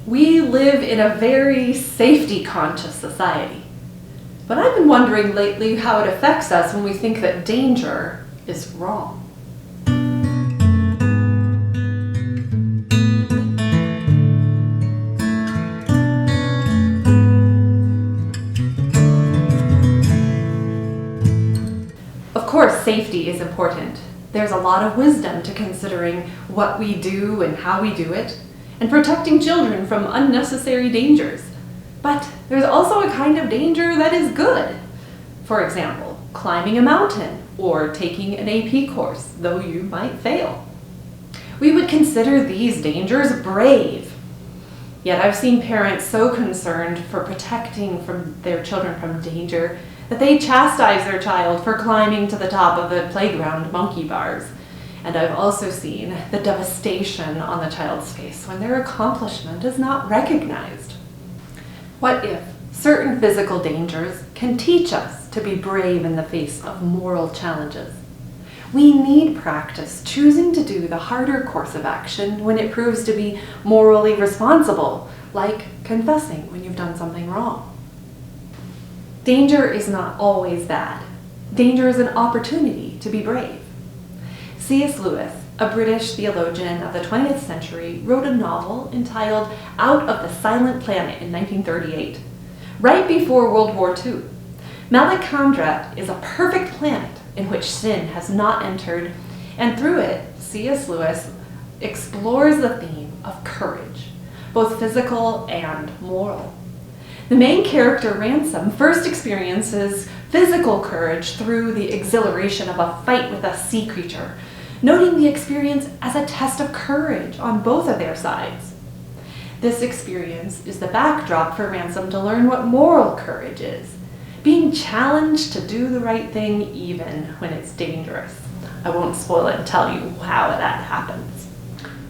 We live in a very safety-conscious society. But I've been wondering lately how it affects us when we think that danger is wrong. Of course, safety is important. There's a lot of wisdom to considering what we do and how we do it, and protecting children from unnecessary dangers. But there's also a kind of danger that is good. For example, climbing a mountain or taking an AP course, though you might fail. We would consider these dangers brave. Yet I've seen parents so concerned for protecting from their children from danger that they chastise their child for climbing to the top of the playground monkey bars. And I've also seen the devastation on the child's face when their accomplishment is not recognized. What if certain physical dangers can teach us to be brave in the face of moral challenges? We need practice choosing to do the harder course of action when it proves to be morally responsible, like confessing when you've done something wrong. Danger is not always bad. Danger is an opportunity to be brave. C.S. Lewis, a British theologian of the 20th century, wrote a novel entitled Out of the Silent Planet in 1938, right before World War II. Malacandra is a perfect planet in which sin has not entered, and through it, C.S. Lewis explores the theme of courage, both physical and moral. The main character, Ransom, first experiences physical courage through the exhilaration of a fight with a sea creature, noting the experience as a test of courage on both of their sides. This experience is the backdrop for Ransom to learn what moral courage is, being challenged to do the right thing even when it's dangerous. I won't spoil it and tell you how that happens.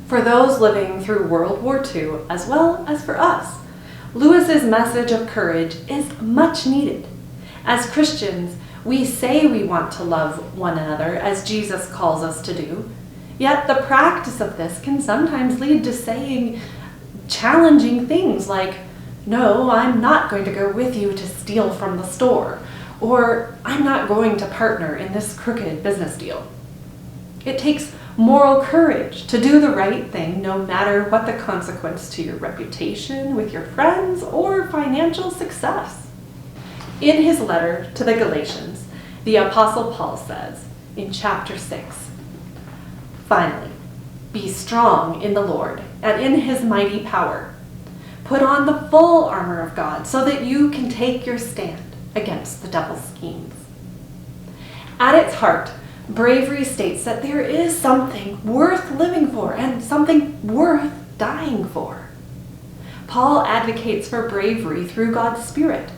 For those living through World War II, as well as for us, Lewis's message of courage is much needed. As Christians, we say we want to love one another as Jesus calls us to do, yet the practice of this can sometimes lead to saying challenging things like, "No, I'm not going to go with you to steal from the store," or "I'm not going to partner in this crooked business deal." It takes moral courage to do the right thing no matter what the consequence to your reputation with your friends or financial success. In his letter to the Galatians, the Apostle Paul says in chapter 6, "Finally, be strong in the Lord and in his mighty power. Put on the full armor of God so that you can take your stand against the devil's schemes." At its heart, bravery states that there is something worth living for and something worth dying for. Paul advocates for bravery through God's Spirit,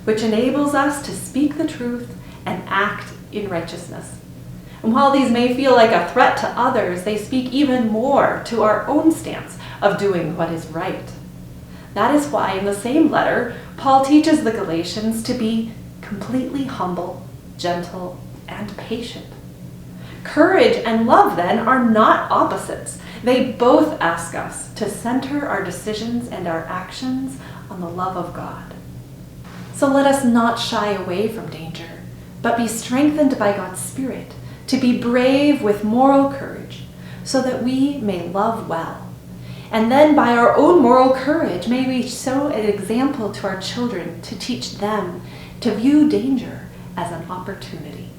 which enables us to speak the truth and act in righteousness. And while these may feel like a threat to others, they speak even more to our own stance of doing what is right. That is why in the same letter, Paul teaches the Galatians to be completely humble, gentle, and patient. Courage and love, then, are not opposites. They both ask us to center our decisions and our actions on the love of God. So let us not shy away from danger, but be strengthened by God's Spirit to be brave with moral courage, so that we may love well. And then by our own moral courage, may we show an example to our children to teach them to view danger as an opportunity.